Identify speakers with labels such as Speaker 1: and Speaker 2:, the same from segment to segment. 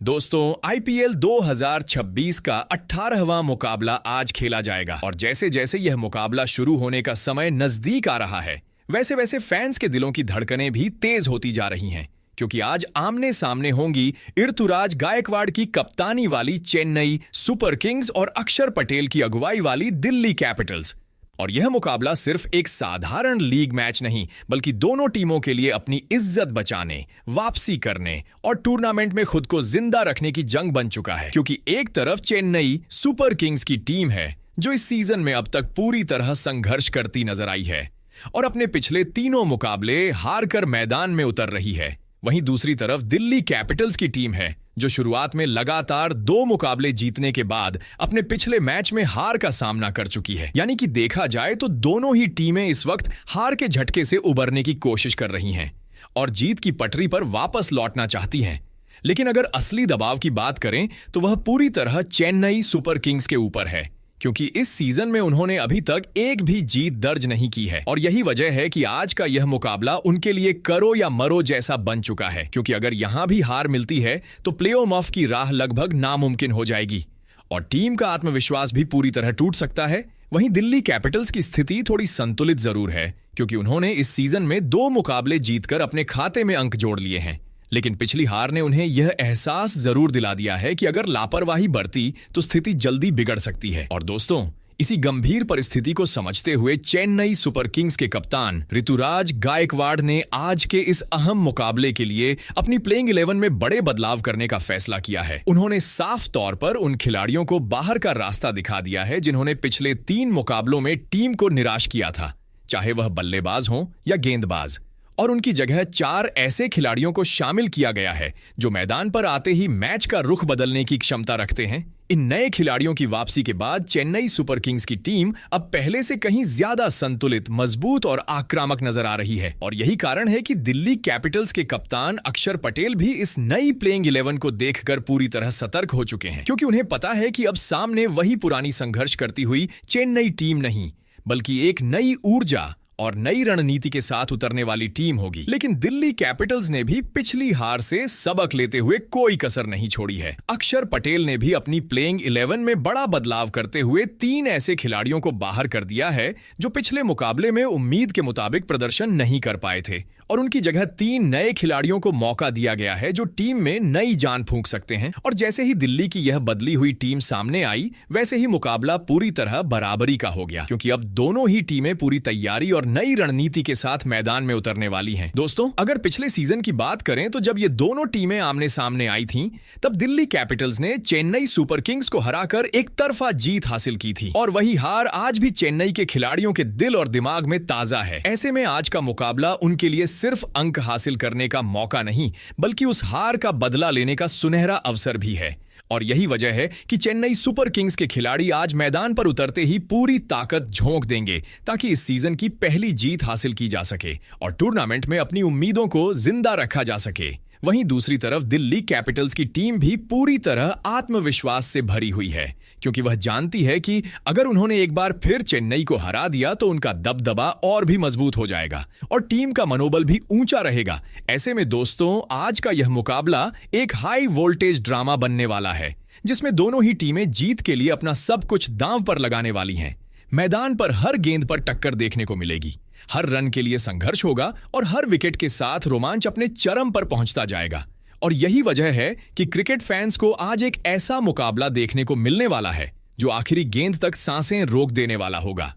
Speaker 1: दोस्तों, आईपीएल 2026 का 18वां मुकाबला आज खेला जाएगा और जैसे जैसे यह मुकाबला शुरू होने का समय नजदीक आ रहा है, वैसे वैसे फैंस के दिलों की धड़कनें भी तेज होती जा रही हैं, क्योंकि आज आमने सामने होंगी ऋतुराज गायकवाड़ की कप्तानी वाली चेन्नई सुपर किंग्स और अक्षर पटेल की अगुवाई वाली दिल्ली कैपिटल्स। और यह मुकाबला सिर्फ एक साधारण लीग मैच नहीं, बल्कि दोनों टीमों के लिए अपनी इज्जत बचाने, वापसी करने और टूर्नामेंट में खुद को जिंदा रखने की जंग बन चुका है। क्योंकि एक तरफ चेन्नई सुपर किंग्स की टीम है जो इस सीजन में अब तक पूरी तरह संघर्ष करती नजर आई है और अपने पिछले तीनों मुकाबले हारकर मैदान में उतर रही है। वहीं दूसरी तरफ दिल्ली कैपिटल्स की टीम है जो शुरुआत में लगातार 2 मुकाबले जीतने के बाद अपने पिछले मैच में हार का सामना कर चुकी है। यानी कि देखा जाए तो दोनों ही टीमें इस वक्त हार के झटके से उबरने की कोशिश कर रही हैं और जीत की पटरी पर वापस लौटना चाहती हैं। लेकिन अगर असली दबाव की बात करें तो वह पूरी तरह चेन्नई सुपर किंग्स के ऊपर है, क्योंकि इस सीजन में उन्होंने अभी तक एक भी जीत दर्ज नहीं की है। और यही वजह है कि आज का यह मुकाबला उनके लिए करो या मरो जैसा बन चुका है, क्योंकि अगर यहां भी हार मिलती है तो प्लेऑफ की राह लगभग नामुमकिन हो जाएगी और टीम का आत्मविश्वास भी पूरी तरह टूट सकता है। वहीं दिल्ली कैपिटल्स की स्थिति थोड़ी संतुलित जरूर है, क्योंकि उन्होंने इस सीजन में 2 मुकाबले जीतकर अपने खाते में अंक जोड़ लिए हैं। लेकिन पिछली हार ने उन्हें यह एहसास जरूर दिला दिया है कि अगर लापरवाही बरती तो स्थिति जल्दी बिगड़ सकती है। और दोस्तों, इसी गंभीर परिस्थिति को समझते हुए चेन्नई सुपर किंग्स के कप्तान ऋतुराज गायकवाड़ ने आज के इस अहम मुकाबले के लिए अपनी प्लेइंग 11 में बड़े बदलाव करने का फैसला किया है। उन्होंने साफ तौर पर उन खिलाड़ियों को बाहर का रास्ता दिखा दिया है जिन्होंने पिछले 3 मुकाबलों में टीम को निराश किया था, चाहे वह बल्लेबाज हों या गेंदबाज। और उनकी जगह 4 ऐसे खिलाड़ियों को शामिल किया गया है जो मैदान पर आते ही मैच का रुख बदलने की क्षमता रखते हैं। इन नए खिलाड़ियों की वापसी के बाद चेन्नई सुपर किंग्स की टीम अब पहले से कहीं ज्यादा संतुलित, मजबूत और आक्रामक नजर आ रही है। और यही कारण है कि दिल्ली कैपिटल्स के कप्तान अक्षर पटेल भी इस नई प्लेइंग 11 को देखकर पूरी तरह सतर्क हो चुके हैं, क्योंकि उन्हें पता है कि अब सामने वही पुरानी संघर्ष करती हुई चेन्नई टीम नहीं, बल्कि एक नई ऊर्जा और नई रणनीति के साथ उतरने वाली टीम होगी। लेकिन दिल्ली कैपिटल्स ने भी पिछली हार से सबक लेते हुए कोई कसर नहीं छोड़ी है। अक्षर पटेल ने भी अपनी प्लेइंग 11 में बड़ा बदलाव करते हुए 3 ऐसे खिलाड़ियों को बाहर कर दिया है जो पिछले मुकाबले में उम्मीद के मुताबिक प्रदर्शन नहीं कर पाए थे, और उनकी जगह 3 नए खिलाड़ियों को मौका दिया गया है जो टीम में नई जान फूंक सकते हैं। और जैसे ही दिल्ली की यह बदली हुई टीम सामने आई, वैसे ही मुकाबला पूरी तरह बराबरी का हो गया, क्योंकि अब दोनों ही टीमें पूरी तैयारी और नई रणनीति के साथ मैदान में उतरने वाली हैं। दोस्तों, अगर पिछले सीजन की बात करें तो जब ये दोनों टीमें आमने सामने आई थीं, तब दिल्ली कैपिटल्स ने चेन्नई सुपर किंग्स को हराकर एक तरफा जीत हासिल की थी, और वही हार आज भी चेन्नई के खिलाड़ियों के दिल और दिमाग में ताजा है। ऐसे में आज का मुकाबला उनके लिए सिर्फ अंक हासिल करने का मौका नहीं, बल्कि उस हार का बदला लेने का सुनहरा अवसर भी है। और यही वजह है कि चेन्नई सुपर किंग्स के खिलाड़ी आज मैदान पर उतरते ही पूरी ताकत झोंक देंगे, ताकि इस सीजन की पहली जीत हासिल की जा सके और टूर्नामेंट में अपनी उम्मीदों को जिंदा रखा जा सके। वहीं दूसरी तरफ दिल्ली कैपिटल्स की टीम भी पूरी तरह आत्मविश्वास से भरी हुई है, क्योंकि वह जानती है कि अगर उन्होंने एक बार फिर चेन्नई को हरा दिया तो उनका दबदबा और भी मजबूत हो जाएगा और टीम का मनोबल भी ऊंचा रहेगा। ऐसे में दोस्तों, आज का यह मुकाबला एक हाई वोल्टेज ड्रामा बनने वाला है, जिसमें दोनों ही टीमें जीत के लिए अपना सब कुछ दांव पर लगाने वाली हैं। मैदान पर हर गेंद पर टक्कर देखने को मिलेगी, हर रन के लिए संघर्ष होगा और हर विकेट के साथ रोमांच अपने चरम पर पहुंचता जाएगा। और यही वजह है कि क्रिकेट फैंस को आज एक ऐसा मुकाबला देखने को मिलने वाला है जो आखिरी गेंद तक सांसें रोक देने वाला होगा।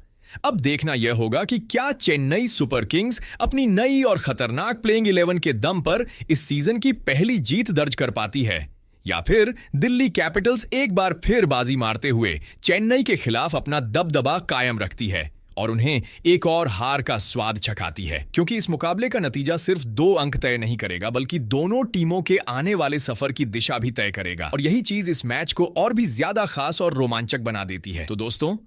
Speaker 1: अब देखना यह होगा कि क्या चेन्नई सुपर किंग्स अपनी नई और खतरनाक प्लेइंग 11 के दम पर इस सीजन की पहली जीत दर्ज कर पाती है, या फिर दिल्ली कैपिटल्स एक बार फिर बाजी मारते हुए चेन्नई के खिलाफ अपना दबदबा कायम रखती है और उन्हें एक और हार का स्वाद चखाती है। क्योंकि इस मुकाबले का नतीजा सिर्फ 2 अंक तय नहीं करेगा, बल्कि दोनों टीमों के आने वाले सफर की दिशा भी तय करेगा, और यही चीज इस मैच को और भी ज्यादा खास और रोमांचक बना देती है। तो दोस्तों,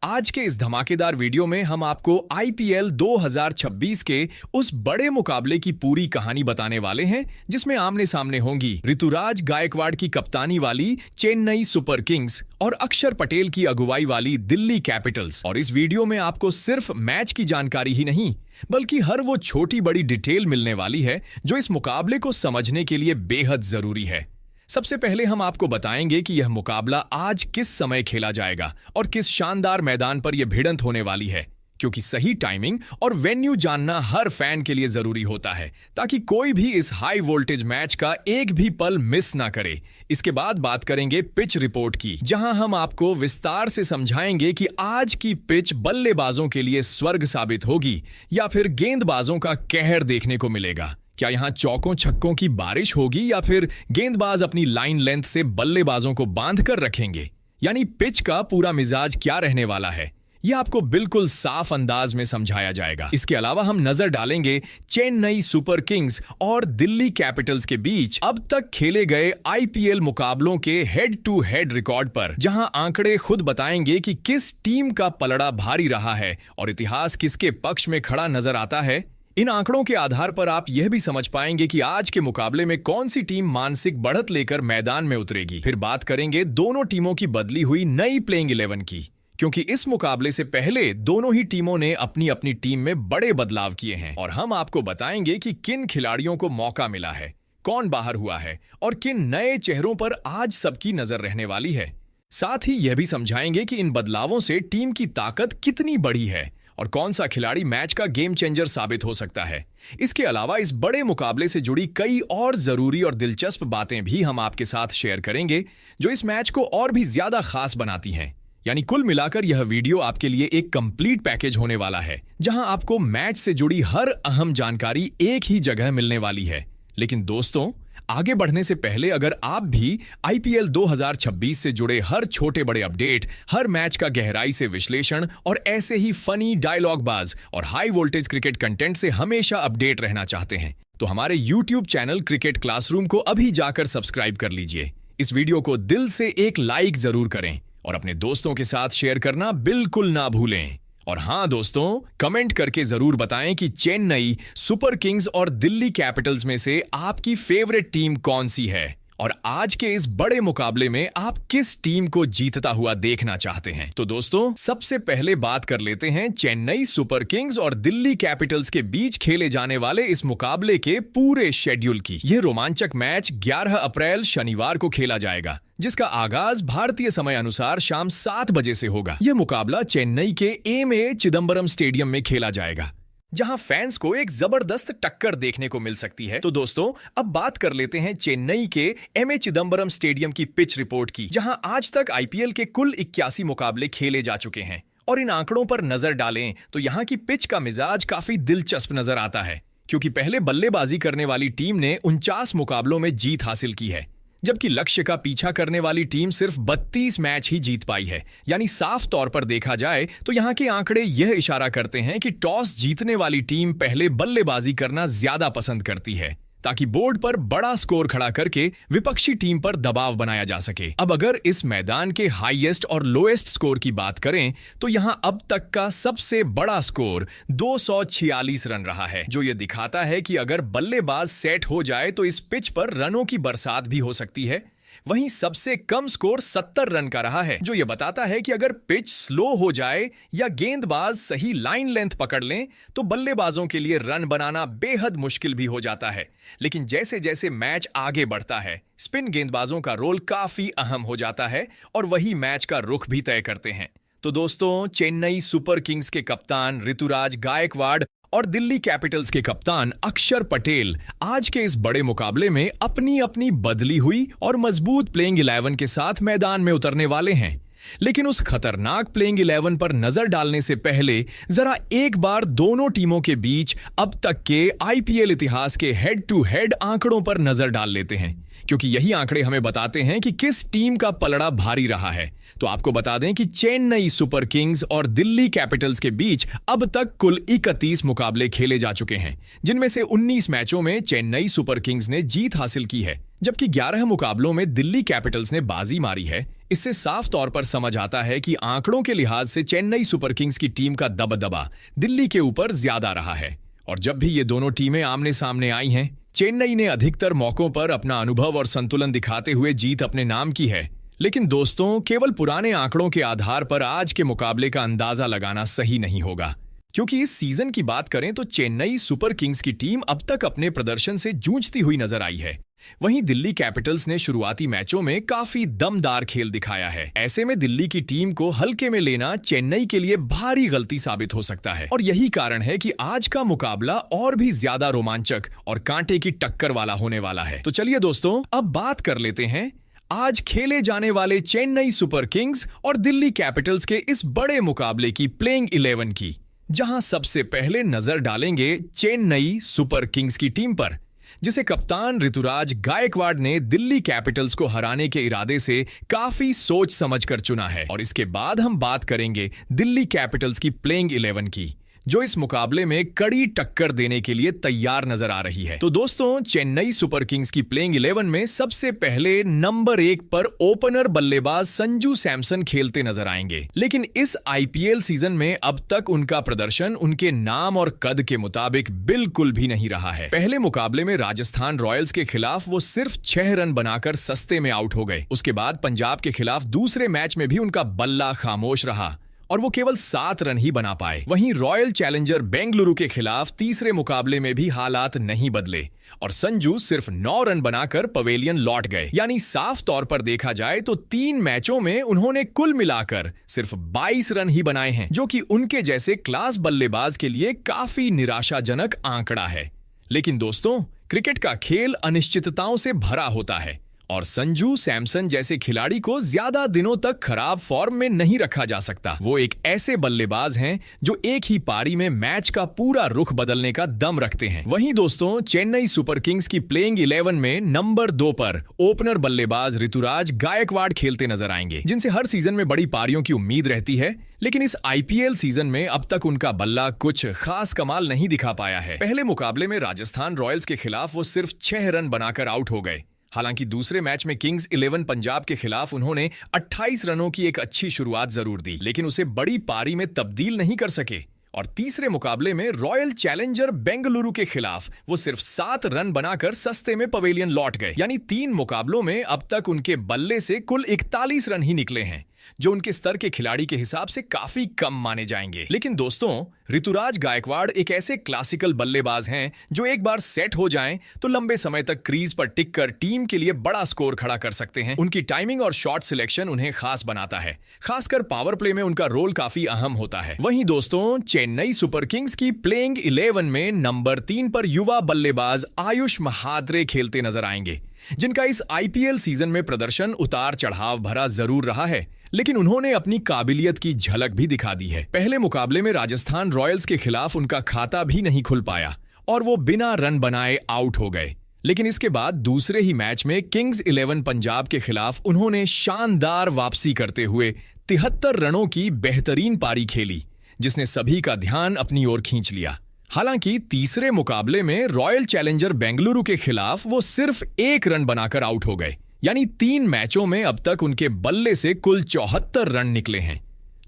Speaker 1: आज के इस धमाकेदार वीडियो में हम आपको आईपीएल 2026 के उस बड़े मुकाबले की पूरी कहानी बताने वाले हैं, जिसमें आमने सामने होंगी ऋतुराज गायकवाड़ की कप्तानी वाली चेन्नई सुपर किंग्स और अक्षर पटेल की अगुवाई वाली दिल्ली कैपिटल्स। और इस वीडियो में आपको सिर्फ मैच की जानकारी ही नहीं, बल्कि हर वो छोटी बड़ी डिटेल मिलने वाली है जो इस मुकाबले को समझने के लिए बेहद जरूरी है। सबसे पहले हम आपको बताएंगे कि यह मुकाबला आज किस समय खेला जाएगा और किस शानदार मैदान पर यह भिड़ंत होने वाली है, क्योंकि सही टाइमिंग और वेन्यू जानना हर फैन के लिए जरूरी होता है ताकि कोई भी इस हाई वोल्टेज मैच का एक भी पल मिस ना करे। इसके बाद बात करेंगे पिच रिपोर्ट की, जहां हम आपको विस्तार से समझाएंगे कि आज की पिच बल्लेबाजों के लिए स्वर्ग साबित होगी या फिर गेंदबाजों का कहर देखने को मिलेगा। क्या यहां चौकों छक्कों की बारिश होगी या फिर गेंदबाज अपनी लाइन लेंथ से बल्लेबाजों को बांध कर रखेंगे, यानी पिच का पूरा मिजाज क्या रहने वाला है, यह आपको बिल्कुल साफ अंदाज में समझाया जाएगा। इसके अलावा हम नजर डालेंगे चेन्नई सुपर किंग्स और दिल्ली कैपिटल्स के बीच अब तक खेले गए आईपीएल मुकाबलों के हेड टू हेड रिकॉर्ड पर, जहां आंकड़े खुद बताएंगे कि किस टीम का पलड़ा भारी रहा है और इतिहास किसके पक्ष में खड़ा नजर आता है। इन आंकड़ों के आधार पर आप यह भी समझ पाएंगे कि आज के मुकाबले में कौन सी टीम मानसिक बढ़त लेकर मैदान में उतरेगी। फिर बात करेंगे दोनों टीमों की बदली हुई नई प्लेइंग 11 की, क्योंकि इस मुकाबले से पहले दोनों ही टीमों ने अपनी अपनी टीम में बड़े बदलाव किए हैं और हम आपको बताएंगे कि किन खिलाड़ियों को मौका मिला है, कौन बाहर हुआ है और किन नए चेहरों पर आज सबकी नजर रहने वाली है। साथ ही यह भी समझाएंगे कि इन बदलावों से टीम की ताकत कितनी बड़ी है और कौन सा खिलाड़ी मैच का गेम चेंजर साबित हो सकता है। इसके अलावा इस बड़े मुकाबले से जुड़ी कई और जरूरी और दिलचस्प बातें भी हम आपके साथ शेयर करेंगे, जो इस मैच को और भी ज्यादा खास बनाती हैं। यानी कुल मिलाकर यह वीडियो आपके लिए एक कंप्लीट पैकेज होने वाला है, जहां आपको मैच से जुड़ी हर अहम जानकारी एक ही जगह मिलने वाली है। लेकिन दोस्तों, आगे बढ़ने से पहले अगर आप भी आईपीएल 2026 से जुड़े हर छोटे बड़े अपडेट, हर मैच का गहराई से विश्लेषण और ऐसे ही फनी डायलॉग बाज और हाई वोल्टेज क्रिकेट कंटेंट से हमेशा अपडेट रहना चाहते हैं, तो हमारे YouTube चैनल क्रिकेट क्लासरूम को अभी जाकर सब्सक्राइब कर लीजिए। इस वीडियो को दिल से एक लाइक जरूर करें और अपने दोस्तों के साथ शेयर करना बिल्कुल ना भूलें। और हाँ दोस्तों, कमेंट करके जरूर बताएं कि चेन्नई सुपर किंग्स और दिल्ली कैपिटल्स में से आपकी फेवरेट टीम कौन सी है और आज के इस बड़े मुकाबले में आप किस टीम को जीतता हुआ देखना चाहते हैं। तो दोस्तों, सबसे पहले बात कर लेते हैं चेन्नई सुपर किंग्स और दिल्ली कैपिटल्स के बीच खेले जाने वाले इस मुकाबले के पूरे शेड्यूल की। यह रोमांचक मैच 11 अप्रैल शनिवार को खेला जाएगा, जिसका आगाज भारतीय समय अनुसार शाम 7 बजे से होगा। यह मुकाबला चेन्नई के एमए चिदम्बरम स्टेडियम में खेला जाएगा, जहां फैंस को एक जबरदस्त टक्कर देखने को मिल सकती है। तो दोस्तों, अब बात कर लेते हैं चेन्नई के एमए चिदम्बरम स्टेडियम की पिच रिपोर्ट की, जहां आज तक आईपीएल के कुल 81 मुकाबले खेले जा चुके हैं। और इन आंकड़ों पर नजर डालें तो यहां की पिच का मिजाज काफी दिलचस्प नजर आता है, क्योंकि पहले बल्लेबाजी करने वाली टीम ने 49 मुकाबलों में जीत हासिल की है, जबकि लक्ष्य का पीछा करने वाली टीम सिर्फ 32 मैच ही जीत पाई है। यानी साफ तौर पर देखा जाए तो यहां के आंकड़े यह इशारा करते हैं कि टॉस जीतने वाली टीम पहले बल्लेबाजी करना ज्यादा पसंद करती है, ताकि बोर्ड पर बड़ा स्कोर खड़ा करके विपक्षी टीम पर दबाव बनाया जा सके। अब अगर इस मैदान के हाईएस्ट और लोएस्ट स्कोर की बात करें तो यहां अब तक का सबसे बड़ा स्कोर 246 रन रहा है, जो यह दिखाता है कि अगर बल्लेबाज सेट हो जाए तो इस पिच पर रनों की बरसात भी हो सकती है। वहीं सबसे कम स्कोर 70 रन का रहा है, जो यह बताता है कि अगर पिच स्लो हो जाए या गेंदबाज सही लाइन लेंथ पकड़ लें तो बल्लेबाजों के लिए रन बनाना बेहद मुश्किल भी हो जाता है। लेकिन जैसे जैसे मैच आगे बढ़ता है, स्पिन गेंदबाजों का रोल काफी अहम हो जाता है और वही मैच का रुख भी तय करते हैं। तो दोस्तों, चेन्नई सुपर किंग्स के कप्तान ऋतुराज गायकवाड़ और दिल्ली कैपिटल्स के कप्तान अक्षर पटेल आज के इस बड़े मुकाबले में अपनी अपनी बदली हुई और मजबूत प्लेइंग 11 के साथ मैदान में उतरने वाले हैं। लेकिन उस खतरनाक प्लेइंग 11 पर नजर डालने से पहले जरा एक बार दोनों टीमों के बीच अब तक के आईपीएल इतिहास के हेड टू हेड आंकड़ों पर नजर डाल लेते हैं, क्योंकि यही आंकड़े हमें बताते हैं कि किस टीम का पलड़ा भारी रहा है। तो आपको बता दें कि चेन्नई सुपर किंग्स और दिल्ली कैपिटल्स के बीच अब तक कुल 31 मुकाबले खेले जा चुके हैं, जिनमें से 19 मैचों में चेन्नई सुपर किंग्स ने जीत हासिल की है, जबकि 11 मुकाबलों में दिल्ली कैपिटल्स ने बाजी मारी है। इससे साफ तौर पर समझ आता है कि आंकड़ों के लिहाज से चेन्नई सुपर किंग्स की टीम का दबदबा दिल्ली के ऊपर ज्यादा रहा है। और जब भी ये दोनों टीमें आमने सामने आई हैं, चेन्नई ने अधिकतर मौकों पर अपना अनुभव और संतुलन दिखाते हुए जीत अपने नाम की है। लेकिन दोस्तों, केवल पुराने आंकड़ों के आधार पर आज के मुकाबले का अंदाजा लगाना सही नहीं होगा, क्योंकि इस सीजन की बात करें तो चेन्नई सुपर किंग्स की टीम अब तक अपने प्रदर्शन से जूझती हुई नजर आई है। वहीं दिल्ली कैपिटल्स ने शुरुआती मैचों में काफी दमदार खेल दिखाया है। ऐसे में दिल्ली की टीम को हल्के में लेना चेन्नई के लिए भारी गलती साबित हो सकता है और यही कारण है कि आज का मुकाबला और भी ज्यादा रोमांचक और कांटे की टक्कर वाला होने वाला है। तो चलिए दोस्तों, अब बात कर लेते हैं आज खेले जाने वाले चेन्नई सुपर किंग्स और दिल्ली कैपिटल्स के इस बड़े मुकाबले की प्लेइंग 11 की, जहां सबसे पहले नजर डालेंगे चेन्नई सुपर किंग्स की टीम पर, जिसे कप्तान ऋतुराज गायकवाड़ ने दिल्ली कैपिटल्स को हराने के इरादे से काफी सोच समझकर चुना है। और इसके बाद हम बात करेंगे दिल्ली कैपिटल्स की प्लेइंग 11 की, जो इस मुकाबले में कड़ी टक्कर देने के लिए तैयार नजर आ रही है। तो दोस्तों, चेन्नई सुपर किंग्स की प्लेइंग 11 में सबसे पहले नंबर 1 पर ओपनर बल्लेबाज संजू सैमसन खेलते नजर आएंगे। लेकिन इस आईपीएल सीजन में अब तक उनका प्रदर्शन उनके नाम और कद के मुताबिक बिल्कुल भी नहीं रहा है। पहले मुकाबले में राजस्थान रॉयल्स के खिलाफ वो सिर्फ 6 रन बनाकर सस्ते में आउट हो गए। उसके बाद पंजाब के खिलाफ दूसरे मैच में भी उनका बल्ला खामोश रहा और वो केवल 7 रन ही बना पाए। वहीं रॉयल चैलेंजर बेंगलुरु के खिलाफ तीसरे मुकाबले में भी हालात नहीं बदले और संजू सिर्फ 9 रन बनाकर पवेलियन लौट गए। यानी साफ तौर पर देखा जाए तो 3 मैचों में उन्होंने कुल मिलाकर सिर्फ 22 रन ही बनाए हैं, जो कि उनके जैसे क्लास बल्लेबाज के लिए काफी निराशाजनक आंकड़ा है। लेकिन दोस्तों, क्रिकेट का खेल अनिश्चितताओं से भरा होता है और संजू सैमसन जैसे खिलाड़ी को ज्यादा दिनों तक खराब फॉर्म में नहीं रखा जा सकता। वो एक ऐसे बल्लेबाज हैं जो एक ही पारी में मैच का पूरा रुख बदलने का दम रखते हैं। वहीं दोस्तों, चेन्नई सुपर किंग्स की प्लेइंग 11 में नंबर 2 पर ओपनर बल्लेबाज ऋतुराज गायकवाड़ खेलते नजर आएंगे, जिनसे हर सीजन में बड़ी पारियों की उम्मीद रहती है। लेकिन इस आईपीएल सीजन में अब तक उनका बल्ला कुछ खास कमाल नहीं दिखा पाया है। पहले मुकाबले में राजस्थान रॉयल्स के खिलाफ वो सिर्फ 6 रन बनाकर आउट हो गए। हालांकि दूसरे मैच में किंग्स 11 पंजाब के खिलाफ उन्होंने 28 रनों की एक अच्छी शुरुआत जरूर दी, लेकिन उसे बड़ी पारी में तब्दील नहीं कर सके। और तीसरे मुकाबले में रॉयल चैलेंजर बेंगलुरु के खिलाफ वो सिर्फ 7 रन बनाकर सस्ते में पवेलियन लौट गए। यानी 3 मुकाबलों में अब तक उनके बल्ले से कुल 41 रन ही निकले हैं, जो उनके स्तर के खिलाड़ी के हिसाब से काफी कम माने जाएंगे। लेकिन दोस्तों, ऋतुराज गायकवाड़ एक ऐसे क्लासिकल बल्लेबाज हैं जो एक बार सेट हो जाएं तो लंबे समय तक क्रीज पर टिककर टीम के लिए बड़ा स्कोर खड़ा कर सकते हैं। उनकी टाइमिंग और शॉट सिलेक्शन उन्हें खास बनाता है। खासकर पावर प्ले में उनका रोल काफी अहम होता है। वहीं दोस्तों, चेन्नई सुपर किंग्स की प्लेइंग 11 में नंबर 3 पर युवा बल्लेबाज आयुष महात्रे खेलते नजर आएंगे, जिनका इस आईपीएल सीजन में प्रदर्शन उतार चढ़ाव भरा जरूर रहा है, लेकिन उन्होंने अपनी काबिलियत की झलक भी दिखा दी है। पहले मुकाबले में राजस्थान रॉयल्स के खिलाफ उनका खाता भी नहीं खुल पाया और वो बिना रन बनाए आउट हो गए। लेकिन इसके बाद दूसरे ही मैच में किंग्स 11 पंजाब के खिलाफ उन्होंने शानदार वापसी करते हुए 73 रनों की बेहतरीन पारी खेली, जिसने सभी का ध्यान अपनी ओर खींच लिया। हालांकि तीसरे मुकाबले में रॉयल चैलेंजर बेंगलुरु के खिलाफ वो सिर्फ 1 रन बनाकर आउट हो गए। यानी 3 मैचों में अब तक उनके बल्ले से कुल 74 रन निकले हैं।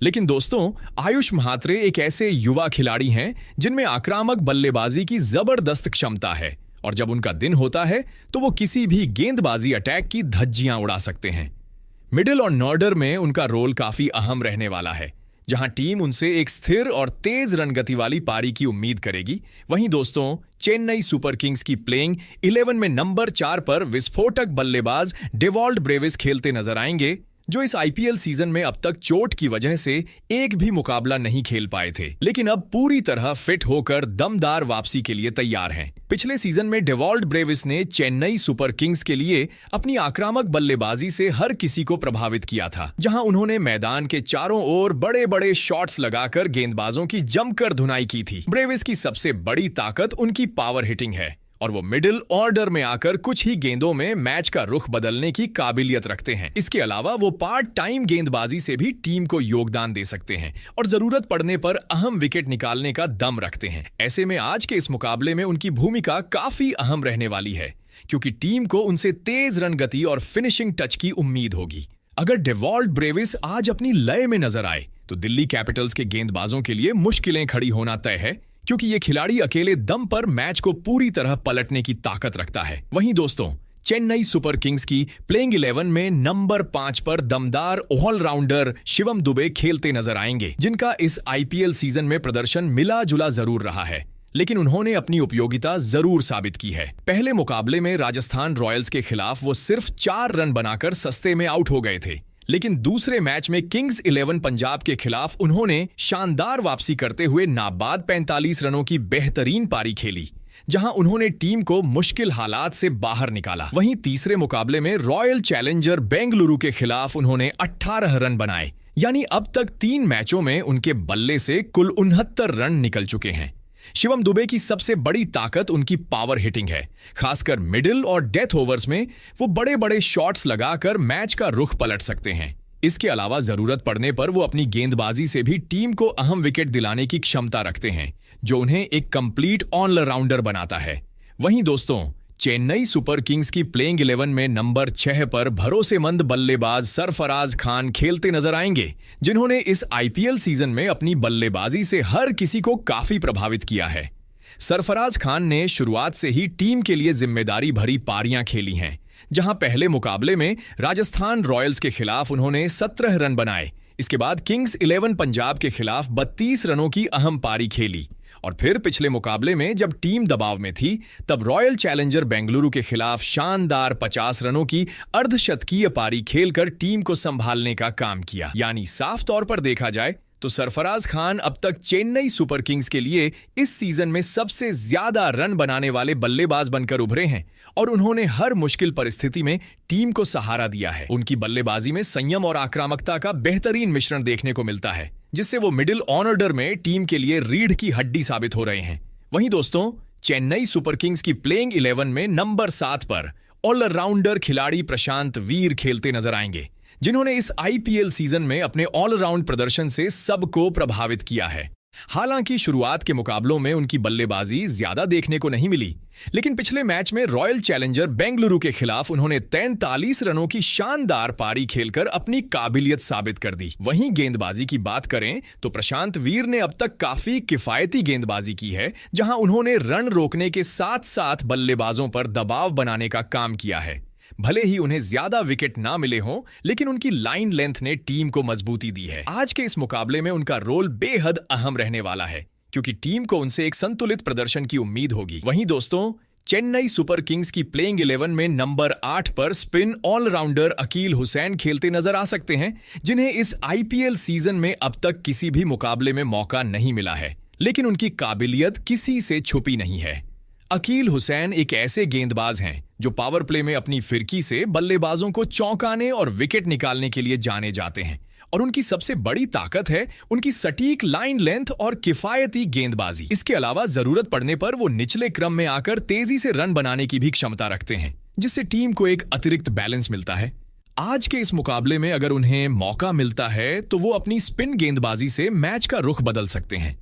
Speaker 1: लेकिन दोस्तों, आयुष महात्रे एक ऐसे युवा खिलाड़ी हैं जिनमें आक्रामक बल्लेबाजी की जबरदस्त क्षमता है और जब उनका दिन होता है तो वो किसी भी गेंदबाजी अटैक की धज्जियां उड़ा सकते हैं। मिडिल और नॉर्डर में उनका रोल काफी अहम रहने वाला है, जहां टीम उनसे एक स्थिर और तेज रन गति वाली पारी की उम्मीद करेगी। वहीं दोस्तों, चेन्नई सुपर किंग्स की प्लेइंग 11 में नंबर 4 पर विस्फोटक बल्लेबाज डेवॉल्ड ब्रेविस खेलते नजर आएंगे, जो इस आईपीएल सीजन में अब तक चोट की वजह से एक भी मुकाबला नहीं खेल पाए थे, लेकिन अब पूरी तरह फिट होकर दमदार वापसी के लिए तैयार हैं। पिछले सीजन में डेवॉल्ड ब्रेविस ने चेन्नई सुपर किंग्स के लिए अपनी आक्रामक बल्लेबाजी से हर किसी को प्रभावित किया था, जहां उन्होंने मैदान के चारों ओर बड़े बड़े शॉट्स लगाकर गेंदबाजों की जमकर धुनाई की थी। ब्रेविस की सबसे बड़ी ताकत उनकी पावर हिटिंग है और वो मिडिल ऑर्डर में आकर कुछ ही गेंदों में मैच का रुख बदलने की काबिलियत रखते हैं। इसके अलावा वो पार्ट टाइम गेंदबाजी से भी टीम को योगदान दे सकते हैं और जरूरत पड़ने पर अहम विकेट निकालने का दम रखते हैं। ऐसे में आज के इस मुकाबले में उनकी भूमिका काफी अहम रहने वाली है, क्योंकि टीम को उनसे तेज रन गति और फिनिशिंग टच की उम्मीद होगी। अगर डेवॉल्ड ब्रेविस आज अपनी लय में नजर आए तो दिल्ली कैपिटल्स के गेंदबाजों के लिए मुश्किलें खड़ी होना तय है, क्योंकि ये खिलाड़ी अकेले दम पर मैच को पूरी तरह पलटने की ताकत रखता है। वहीं दोस्तों, चेन्नई सुपर किंग्स की प्लेइंग 11 में नंबर 5 पर दमदार ऑलराउंडर शिवम दुबे खेलते नजर आएंगे, जिनका इस आईपीएल सीजन में प्रदर्शन मिला जुला जरूर रहा है, लेकिन उन्होंने अपनी उपयोगिता जरूर साबित की है। पहले मुकाबले में राजस्थान रॉयल्स के खिलाफ वो सिर्फ 4 रन बनाकर सस्ते में आउट हो गए थे, लेकिन दूसरे मैच में किंग्स 11 पंजाब के खिलाफ उन्होंने शानदार वापसी करते हुए नाबाद 45 रनों की बेहतरीन पारी खेली, जहां उन्होंने टीम को मुश्किल हालात से बाहर निकाला। वहीं तीसरे मुकाबले में रॉयल चैलेंजर बेंगलुरु के खिलाफ उन्होंने 18 रन बनाए, यानी अब तक 3 मैचों में उनके बल्ले से कुल 69 रन निकल चुके हैं। शिवम दुबे की सबसे बड़ी ताकत उनकी पावर हिटिंग है, खासकर मिडिल और डेथ ओवर्स में वो बड़े बड़े शॉट्स लगाकर मैच का रुख पलट सकते हैं। इसके अलावा जरूरत पड़ने पर वो अपनी गेंदबाजी से भी टीम को अहम विकेट दिलाने की क्षमता रखते हैं, जो उन्हें एक कंप्लीट ऑलराउंडर बनाता है। वहीं दोस्तों, चेन्नई सुपर किंग्स की प्लेइंग 11 में नंबर 6 पर भरोसेमंद बल्लेबाज सरफराज खान खेलते नजर आएंगे, जिन्होंने इस आईपीएल सीजन में अपनी बल्लेबाजी से हर किसी को काफी प्रभावित किया है। सरफराज खान ने शुरुआत से ही टीम के लिए जिम्मेदारी भरी पारियां खेली हैं, जहां पहले मुकाबले में राजस्थान रॉयल्स के खिलाफ उन्होंने 17 रन बनाए। इसके बाद किंग्स 11 पंजाब के खिलाफ 32 रनों की अहम पारी खेली, और फिर पिछले मुकाबले में जब टीम दबाव में थी, तब रॉयल चैलेंजर बेंगलुरु के खिलाफ शानदार 50 रनों की अर्धशतकीय पारी खेलकर टीम को संभालने का काम किया। यानी साफ तौर पर देखा जाए तो सरफराज खान अब तक चेन्नई सुपर किंग्स के लिए इस सीजन में सबसे ज्यादा रन बनाने वाले बल्लेबाज बनकर उभरे हैं, और उन्होंने हर मुश्किल परिस्थिति में टीम को सहारा दिया है। उनकी बल्लेबाजी में संयम और आक्रामकता का बेहतरीन मिश्रण देखने को मिलता है, जिससे वो मिडिल ऑर्डर में टीम के लिए रीढ़ की हड्डी साबित हो रहे हैं। वहीं दोस्तों, चेन्नई सुपर किंग्स की प्लेइंग 11 में नंबर 7 पर ऑलराउंडर खिलाड़ी प्रशांत वीर खेलते नजर आएंगे, जिन्होंने इस आईपीएल सीजन में अपने ऑलराउंड प्रदर्शन से सबको प्रभावित किया है। हालांकि शुरुआत के मुकाबलों में उनकी बल्लेबाजी ज्यादा देखने को नहीं मिली, लेकिन पिछले मैच में रॉयल चैलेंजर बेंगलुरु के खिलाफ उन्होंने 43 रनों की शानदार पारी खेलकर अपनी काबिलियत साबित कर दी। वहीं गेंदबाजी की बात करें तो प्रशांत वीर ने अब तक काफी किफायती गेंदबाजी की है, जहां उन्होंने रन रोकने के साथ साथ बल्लेबाजों पर दबाव बनाने का काम किया है। भले ही उन्हें ज्यादा विकेट ना मिले हों, लेकिन उनकी लाइन लेंथ ने टीम को मजबूती दी है। आज के इस मुकाबले में उनका रोल बेहद अहम रहने वाला है, क्योंकि टीम को उनसे एक संतुलित प्रदर्शन की उम्मीद होगी। वहीं दोस्तों, चेन्नई सुपर किंग्स की प्लेइंग 11 में नंबर 8 पर स्पिन ऑलराउंडर अकील हुसैन खेलते नजर आ सकते हैं, जिन्हें इस आईपीएल सीजन में अब तक किसी भी मुकाबले में मौका नहीं मिला है, लेकिन उनकी काबिलियत किसी से छुपी नहीं है। अकील हुसैन एक ऐसे गेंदबाज हैं जो पावर प्ले में अपनी फिरकी से बल्लेबाजों को चौंकाने और विकेट निकालने के लिए जाने जाते हैं, और उनकी सबसे बड़ी ताकत है उनकी सटीक लाइन लेंथ और किफायती गेंदबाजी। इसके अलावा जरूरत पड़ने पर वो निचले क्रम में आकर तेजी से रन बनाने की भी क्षमता रखते हैं, जिससे टीम को एक अतिरिक्त बैलेंस मिलता है। आज के इस मुकाबले में अगर उन्हें मौका मिलता है तो वो अपनी स्पिन गेंदबाजी से मैच का रुख बदल सकते हैं।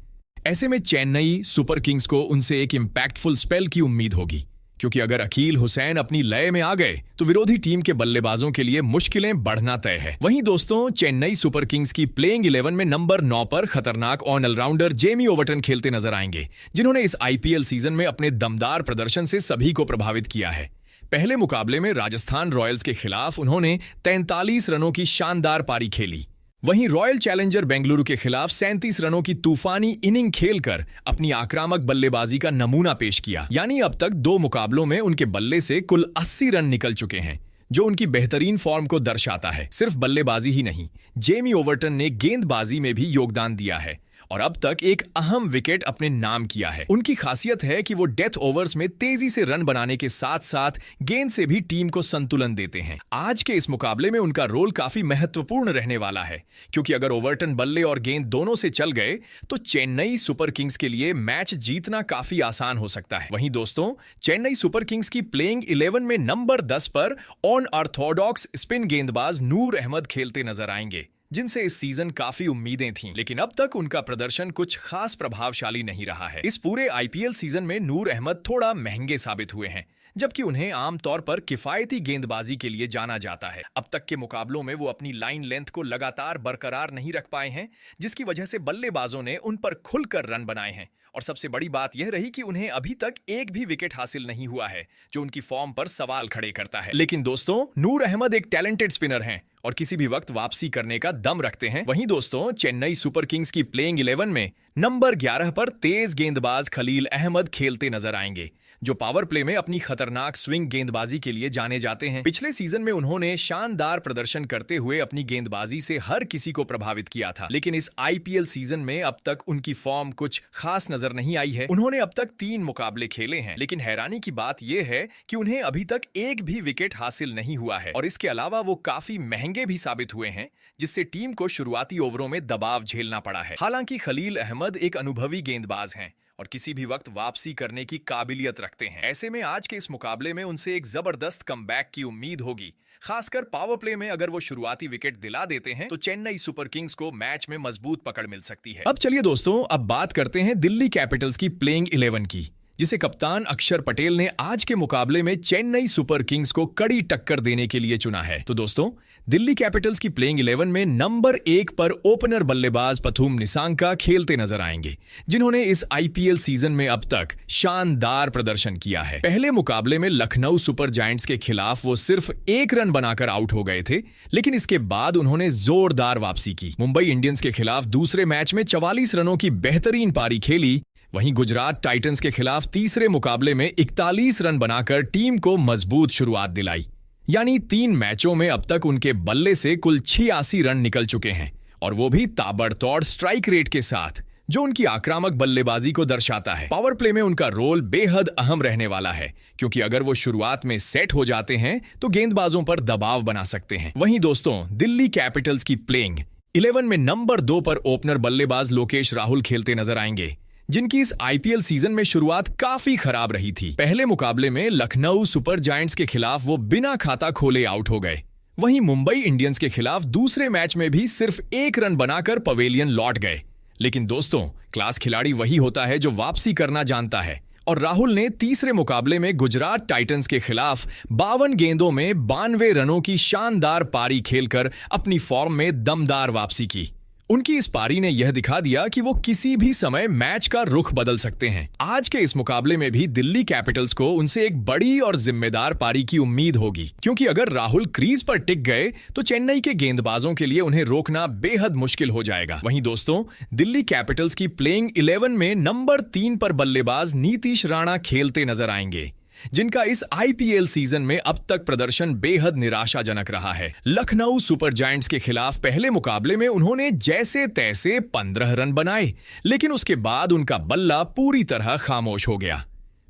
Speaker 1: ऐसे में चेन्नई सुपर किंग्स को उनसे एक इंपैक्टफुल स्पेल की उम्मीद होगी, क्योंकि अगर अकील हुसैन अपनी लय में आ गए तो विरोधी टीम के बल्लेबाजों के लिए मुश्किलें बढ़ना तय है। वहीं दोस्तों, चेन्नई सुपर किंग्स की प्लेइंग 11 में नंबर 9 पर खतरनाक ऑलराउंडर जेमी ओवर्टन खेलते नजर आएंगे, जिन्होंने इस आईपीएल सीजन में अपने दमदार प्रदर्शन से सभी को प्रभावित किया है। पहले मुकाबले में राजस्थान रॉयल्स के खिलाफ उन्होंने 43 रनों की शानदार पारी खेली। वहीं रॉयल चैलेंजर बेंगलुरु के खिलाफ 37 रनों की तूफानी इनिंग खेलकर अपनी आक्रामक बल्लेबाजी का नमूना पेश किया। यानी अब तक 2 मुकाबलों में उनके बल्ले से कुल 80 रन निकल चुके हैं, जो उनकी बेहतरीन फॉर्म को दर्शाता है। सिर्फ बल्लेबाजी ही नहीं, जेमी ओवर्टन ने गेंदबाजी में भी योगदान दिया है और अब तक एक अहम विकेट अपने नाम किया है। उनकी खासियत है कि वो डेथ ओवर्स में तेजी से रन बनाने के साथ साथ गेंद से भी टीम को संतुलन देते हैं। आज के इस मुकाबले में उनका रोल काफी महत्वपूर्ण रहने वाला है, क्योंकि अगर ओवर्टन बल्ले और गेंद दोनों से चल गए तो चेन्नई सुपर किंग्स के लिए मैच जीतना काफी आसान हो सकता है। वहीं दोस्तों, चेन्नई सुपर किंग्स की प्लेइंग 11 में नंबर 10 पर अनऑर्थोडॉक्स स्पिन गेंदबाज नूर अहमद खेलते नजर आएंगे, जिनसे इस सीजन काफी उम्मीदें थीं, लेकिन अब तक उनका प्रदर्शन कुछ खास प्रभावशाली नहीं रहा है। इस पूरे आईपीएल सीजन में नूर अहमद थोड़ा महंगे साबित हुए हैं, जबकि उन्हें आमतौर पर किफायती गेंदबाजी के लिए जाना जाता है। अब तक के मुकाबलों में वो अपनी लाइन लेंथ को लगातार बरकरार नहीं रख पाए हैं, जिसकी वजह से बल्लेबाजों ने उन पर खुलकर रन बनाए हैं और सबसे बड़ी बात यह रही कि उन्हें अभी तक एक भी विकेट हासिल नहीं हुआ है, जो उनकी फॉर्म पर सवाल खड़े करता है। लेकिन दोस्तों, नूर अहमद एक टैलेंटेड स्पिनर हैं और किसी भी वक्त वापसी करने का दम रखते हैं। वहीं दोस्तों, चेन्नई सुपर किंग्स की प्लेइंग 11 में नंबर 11 पर तेज गेंदबाज खलील अहमद खेलते नजर आएंगे, जो पावर प्ले में अपनी खतरनाक स्विंग गेंदबाजी के लिए जाने जाते हैं। पिछले सीजन में उन्होंने शानदार प्रदर्शन करते हुए अपनी गेंदबाजी से हर किसी को प्रभावित किया था, लेकिन इस आईपीएल सीजन में अब तक उनकी फॉर्म कुछ खास नजर नहीं आई है। उन्होंने अब तक 3 मुकाबले खेले हैं, लेकिन हैरानी की बात यह है कि उन्हें अभी तक एक भी विकेट हासिल नहीं हुआ है और इसके अलावा वो काफी महंगे भी साबित हुए हैं, जिससे टीम को शुरुआती ओवरों में दबाव झेलना पड़ा है। हालांकि खलील अहमद एक अनुभवी गेंदबाज हैं और किसी भी वक्त वापसी करने की काबिलियत रखते हैं। ऐसे में आज के इस मुकाबले में उनसे एक जबरदस्त कमबैक की उम्मीद होगी। खासकर पावर प्ले में अगर वो शुरुआती विकेट दिला देते हैं तो चेन्नई सुपर किंग्स को मैच में मजबूत पकड़ मिल सकती है। अब चलिए दोस्तों, अब बात करते हैं दिल्ली कैपिटल्स की प्लेइंग 11 की, जिसे कप्तान अक्षर पटेल ने आज के मुकाबले में चेन्नई सुपर किंग्स को कड़ी टक्कर देने के लिए चुना है। तो दोस्तों, दिल्ली कैपिटल्स की प्लेइंग 11 में नंबर 1 पर ओपनर बल्लेबाज पथुम निसांका खेलते नजर आएंगे, जिन्होंने इस आईपीएल सीजन में अब तक शानदार प्रदर्शन किया है। पहले मुकाबले में लखनऊ सुपर जायंट्स के खिलाफ वो सिर्फ 1 रन बनाकर आउट हो गए थे, लेकिन इसके बाद उन्होंने जोरदार वापसी की। मुंबई इंडियंस के खिलाफ दूसरे मैच में 44 रनों की बेहतरीन पारी खेली। वहीं गुजरात टाइटंस के खिलाफ तीसरे मुकाबले में 41 रन बनाकर टीम को मजबूत शुरुआत दिलाई। यानी 3 मैचों में अब तक उनके बल्ले से कुल 86 रन निकल चुके हैं, और वो भी ताबड़तोड़ स्ट्राइक रेट के साथ, जो उनकी आक्रामक बल्लेबाजी को दर्शाता है। पावर प्ले में उनका रोल बेहद अहम रहने वाला है, क्योंकि अगर वो शुरुआत में सेट हो जाते हैं तो गेंदबाजों पर दबाव बना सकते हैं। वहीं दोस्तों, दिल्ली कैपिटल्स की प्लेइंग 11 में नंबर 2 पर ओपनर बल्लेबाज लोकेश राहुल खेलते नजर आएंगे, जिनकी इस आईपीएल सीजन में शुरुआत काफी खराब रही थी। पहले मुकाबले में लखनऊ सुपर जायंट्स के खिलाफ वो बिना खाता खोले आउट हो गए। वहीं मुंबई इंडियंस के खिलाफ दूसरे मैच में भी सिर्फ 1 रन बनाकर पवेलियन लौट गए। लेकिन दोस्तों, क्लास खिलाड़ी वही होता है जो वापसी करना जानता है, और राहुल ने तीसरे मुकाबले में गुजरात टाइटंस के खिलाफ 52 गेंदों में 92 रनों की शानदार पारी खेलकर अपनी फॉर्म में दमदार वापसी की। उनकी इस पारी ने यह दिखा दिया कि वो किसी भी समय मैच का रुख बदल सकते हैं। आज के इस मुकाबले में भी दिल्ली कैपिटल्स को उनसे एक बड़ी और जिम्मेदार पारी की उम्मीद होगी, क्योंकि अगर राहुल क्रीज पर टिक गए तो चेन्नई के गेंदबाजों के लिए उन्हें रोकना बेहद मुश्किल हो जाएगा। वहीं दोस्तों, दिल्ली कैपिटल्स की प्लेइंग 11 में नंबर 3 पर बल्लेबाज नीतीश राणा खेलते नजर आएंगे, जिनका इस आईपीएल सीजन में अब तक प्रदर्शन बेहद निराशाजनक रहा है। लखनऊ सुपर जायंट्स के खिलाफ पहले मुकाबले में उन्होंने जैसे तैसे 15 रन बनाए, लेकिन उसके बाद उनका बल्ला पूरी तरह खामोश हो गया।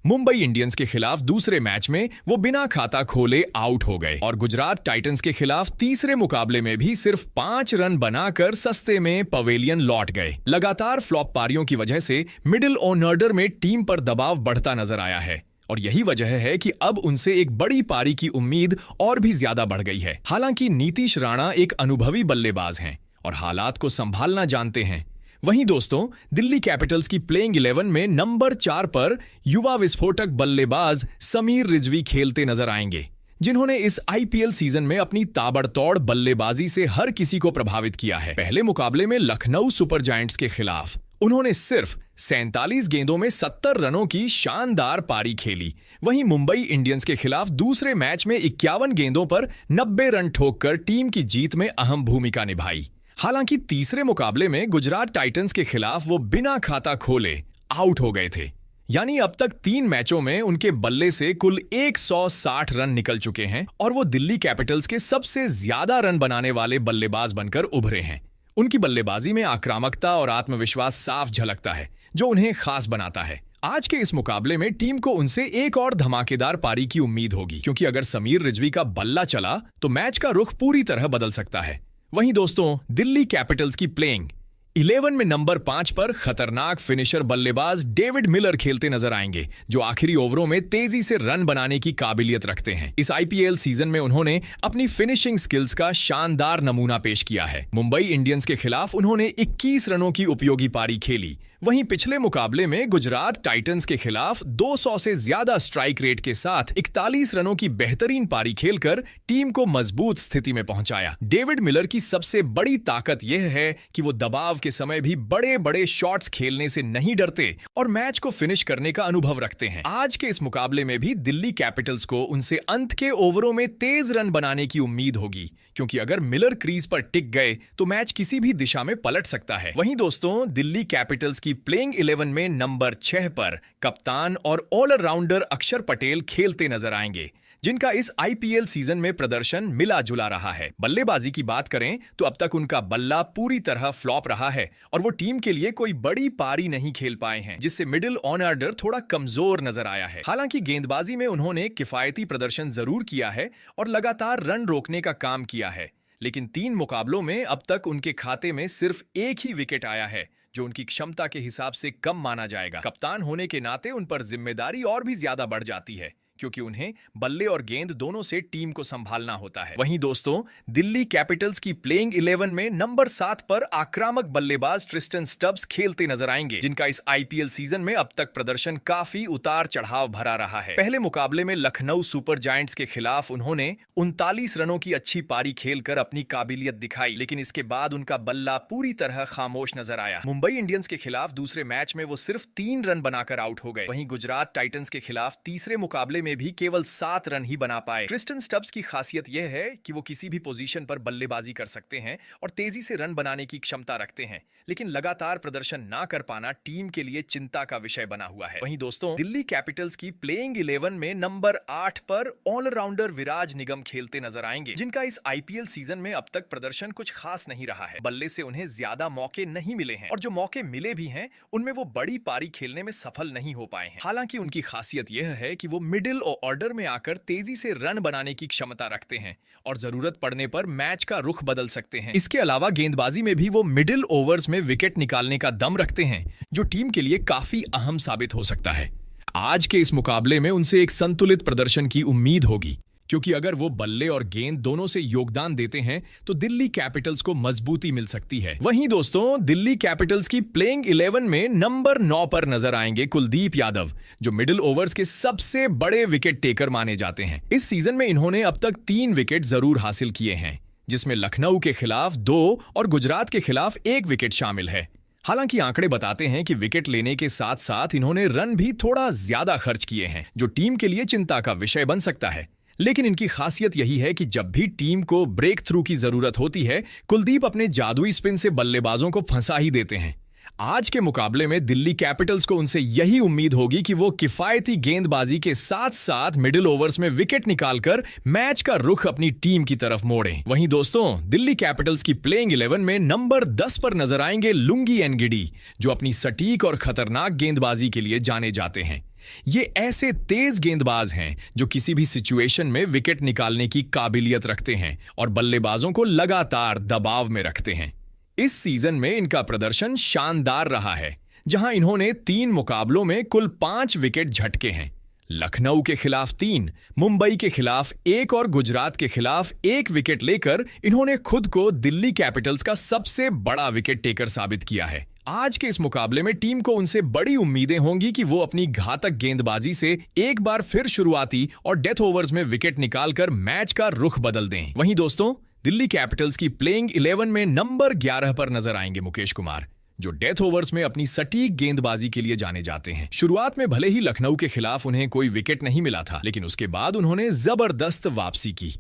Speaker 1: मुंबई इंडियंस के खिलाफ दूसरे मैच में वो बिना खाता खोले आउट हो गए, और गुजरात टाइटंस के खिलाफ तीसरे मुकाबले में भी सिर्फ 5 रन बनाकर सस्ते में पवेलियन लौट गए। लगातार फ्लॉप पारियों की वजह से मिडिल ऑर्डर में टीम पर दबाव बढ़ता नजर आया है, और यही वजह है कि अब उनसे एक बड़ी पारी की उम्मीद और भी ज्यादा बढ़ गई है। हालांकि नीतीश राणा एक अनुभवी बल्लेबाज हैं और हालात को संभालना जानते हैं। वहीं दोस्तों, दिल्ली कैपिटल्स की प्लेइंग 11 में नंबर 4 पर युवा विस्फोटक बल्लेबाज समीर रिजवी खेलते नजर आएंगे, जिन्होंने इस आईपीएल सीजन में अपनी ताबड़तोड़ बल्लेबाजी से हर किसी को प्रभावित किया है। पहले मुकाबले में लखनऊ सुपर जायंट्स के खिलाफ उन्होंने सिर्फ 47 गेंदों में 70 रनों की शानदार पारी खेली। वहीं मुंबई इंडियंस के खिलाफ दूसरे मैच में 51 गेंदों पर 90 रन ठोककर टीम की जीत में अहम भूमिका निभाई। हालांकि तीसरे मुकाबले में गुजरात टाइटंस के खिलाफ वो बिना खाता खोले आउट हो गए थे। यानी अब तक 3 मैचों में उनके बल्ले से कुल 160 रन निकल चुके हैं, और वो दिल्ली कैपिटल्स के सबसे ज्यादा रन बनाने वाले बल्लेबाज बनकर उभरे हैं। उनकी बल्लेबाजी में आक्रामकता और आत्मविश्वास साफ झलकता है, जो उन्हें खास बनाता है। आज के इस मुकाबले में टीम को उनसे एक और धमाकेदार पारी की उम्मीद होगी, क्योंकि अगर समीर रिजवी का बल्ला चला तो मैच का रुख पूरी तरह बदल सकता है। वहीं दोस्तों, दिल्ली कैपिटल्स की प्लेइंग 11 में नंबर 5 पर खतरनाक फिनिशर बल्लेबाज डेविड मिलर खेलते नजर आएंगे, जो आखिरी ओवरों में तेजी से रन बनाने की काबिलियत रखते हैं। इस आईपीएल सीजन में उन्होंने अपनी फिनिशिंग स्किल्स का शानदार नमूना पेश किया है। मुंबई इंडियंस के खिलाफ उन्होंने 21 रनों की उपयोगी पारी खेली। वहीं पिछले मुकाबले में गुजरात टाइटंस के खिलाफ 200 से ज्यादा स्ट्राइक रेट के साथ 41 रनों की बेहतरीन पारी खेलकर टीम को मजबूत स्थिति में पहुंचाया। डेविड मिलर की सबसे बड़ी ताकत यह है कि वो दबाव के समय भी बड़े बड़े शॉट्स खेलने से नहीं डरते और मैच को फिनिश करने का अनुभव रखते हैं। आज के इस मुकाबले में भी दिल्ली कैपिटल्स को उनसे अंत के ओवरों में तेज रन बनाने की उम्मीद होगी, क्योंकि अगर मिलर क्रीज पर टिक गए तो मैच किसी भी दिशा में पलट सकता है। वहीं दोस्तों, दिल्ली कैपिटल्स की प्लेइंग 11 में नंबर 6 पर कप्तान और ऑलराउंडर अक्षर पटेल खेलते नजर आएंगे, जिनका इस आईपीएल सीजन में प्रदर्शन मिला जुला रहा है। बल्लेबाजी की बात करें तो अब तक उनका बल्ला पूरी तरह फ्लॉप रहा है और वो टीम के लिए कोई बड़ी पारी नहीं खेल पाए हैं, जिससे मिडिल ऑर्डर थोड़ा कमजोर नजर आया है। हालांकि गेंदबाजी में उन्होंने किफायती प्रदर्शन जरूर किया है और लगातार रन रोकने का काम किया है, लेकिन 3 मुकाबलों में अब तक उनके खाते में सिर्फ एक ही विकेट आया है, जो उनकी क्षमता के हिसाब से कम माना जाएगा। कप्तान होने के नाते उन पर जिम्मेदारी और भी ज्यादा बढ़ जाती है, क्योंकि उन्हें बल्ले और गेंद दोनों से टीम को संभालना होता है। वहीं दोस्तों, दिल्ली कैपिटल्स की प्लेइंग 11 में नंबर 7 पर आक्रामक बल्लेबाज ट्रिस्टन स्टब्स खेलते नजर आएंगे, जिनका इस आईपीएल सीजन में अब तक प्रदर्शन काफी उतार चढ़ाव भरा रहा है। पहले मुकाबले में लखनऊ सुपर जायंट्स के खिलाफ उन्होंने 39 रनों की अच्छी पारी खेलकर अपनी काबिलियत दिखाई, लेकिन इसके बाद उनका बल्ला पूरी तरह खामोश नजर आया। मुंबई इंडियंस के खिलाफ दूसरे मैच में वो सिर्फ 3 रन बनाकर आउट हो गए। वहीं गुजरात टाइटंस के खिलाफ तीसरे मुकाबले में भी केवल 7 रन ही बना पाए। ट्रिस्टन स्टब्स की खासियत यह है कि वो किसी भी पोजीशन पर बल्लेबाजी कर सकते हैं और तेजी से रन बनाने की क्षमता रखते हैं, लेकिन लगातार प्रदर्शन ना कर पाना टीम के लिए चिंता का विषय बना हुआ है। वहीं दोस्तों, दिल्ली कैपिटल्स की प्लेइंग 11 में नंबर 8 पर ऑलराउंडर विराज निगम खेलते नजर आएंगे, जिनका इस आईपीएल सीजन में अब तक प्रदर्शन कुछ खास नहीं रहा है। बल्ले से उन्हें ज्यादा मौके नहीं मिले हैं और जो मौके मिले भी हैं उनमें वो बड़ी पारी खेलने में सफल नहीं हो पाए हैं। हालांकि उनकी खासियत यह है कि वो मिडिल ऑर्डर में आकर तेजी से रन बनाने की क्षमता रखते हैं और जरूरत पड़ने पर मैच का रुख बदल सकते हैं। इसके अलावा गेंदबाजी में भी वो मिडिल ओवर्स में विकेट निकालने का दम रखते हैं, जो टीम के लिए काफी अहम साबित हो सकता है। आज के इस मुकाबले में उनसे एक संतुलित प्रदर्शन की उम्मीद होगी, क्योंकि अगर वो बल्ले और गेंद दोनों से योगदान देते हैं तो दिल्ली कैपिटल्स को मजबूती मिल सकती है। वहीं दोस्तों, दिल्ली कैपिटल्स की प्लेइंग 11 में नंबर 9 पर नजर आएंगे कुलदीप यादव, जो मिडिल ओवर्स के सबसे बड़े विकेट टेकर माने जाते हैं। इस सीजन में इन्होंने अब तक 3 विकेट जरूर हासिल किए हैं, जिसमें लखनऊ के खिलाफ 2 और गुजरात के खिलाफ 1 विकेट शामिल है। हालांकि आंकड़े बताते हैं कि विकेट लेने के साथ साथ इन्होंने रन भी थोड़ा ज्यादा खर्च किए हैं, जो टीम के लिए चिंता का विषय बन सकता है। लेकिन इनकी खासियत यही है कि जब भी टीम को ब्रेक थ्रू की जरूरत होती है, कुलदीप अपने जादुई स्पिन से बल्लेबाजों को फंसा ही देते हैं। आज के मुकाबले में दिल्ली कैपिटल्स को उनसे यही उम्मीद होगी कि वो किफायती गेंदबाजी के साथ साथ मिडिल ओवर्स में विकेट निकालकर मैच का रुख अपनी टीम की तरफ मोड़ें। वहीं दोस्तों, दिल्ली कैपिटल्स की प्लेइंग 11 में नंबर 10 पर नजर आएंगे लुंगी एनगिडी, जो अपनी सटीक और खतरनाक गेंदबाजी के लिए जाने जाते हैं। ये ऐसे तेज गेंदबाज हैं जो किसी भी सिचुएशन में विकेट निकालने की काबिलियत रखते हैं और बल्लेबाजों को लगातार दबाव में रखते हैं। इस सीजन में इनका प्रदर्शन शानदार रहा है, जहां इन्होंने 3 मुकाबलों में कुल 5 विकेट झटके हैं। लखनऊ के खिलाफ 3, मुंबई के खिलाफ 1 और गुजरात के खिलाफ 1 विकेट लेकर इन्होंने खुद को दिल्ली कैपिटल्स का सबसे बड़ा विकेट टेकर साबित किया है। आज के इस मुकाबले में टीम को उनसे बड़ी उम्मीदें होंगी कि वो अपनी घातक गेंदबाजी से एक बार फिर शुरुआती और डेथ ओवर्स में विकेट निकालकर मैच का रुख बदल दें। वहीं दोस्तों, दिल्ली कैपिटल्स की प्लेइंग 11 में नंबर 11 पर नजर आएंगे मुकेश कुमार, जो डेथ ओवर्स में अपनी सटीक गेंदबाजी के लिए जाने जाते हैं। शुरुआत में भले ही लखनऊ के खिलाफ उन्हें कोई विकेट नहीं मिला था, लेकिन उसके बाद उन्होंने जबरदस्त वापसी की।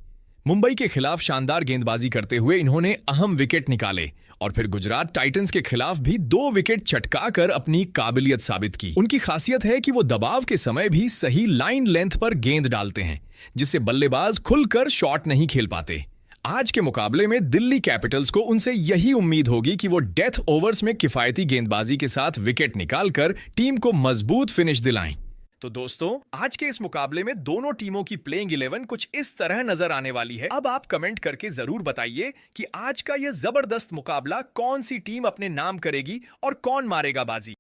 Speaker 1: मुंबई के खिलाफ शानदार गेंदबाजी करते हुए इन्होंने अहम विकेट निकाले और फिर गुजरात टाइटंस के खिलाफ भी 2 विकेट चटकाकर अपनी काबिलियत साबित की। उनकी खासियत है कि वो दबाव के समय भी सही लाइन लेंथ पर गेंद डालते हैं, जिससे बल्लेबाज खुलकर शॉट नहीं खेल पाते। आज के मुकाबले में दिल्ली कैपिटल्स को उनसे यही उम्मीद होगी कि वो डेथ ओवर्स में किफायती गेंदबाजी के साथ विकेट निकालकर टीम को मजबूत फिनिश दिलाएं। तो दोस्तों, आज के इस मुकाबले में दोनों टीमों की प्लेइंग 11 कुछ इस तरह नजर आने वाली है। अब आप कमेंट करके जरूर बताइए कि आज का यह जबरदस्त मुकाबला कौन सी टीम अपने नाम करेगी और कौन मारेगा बाजी।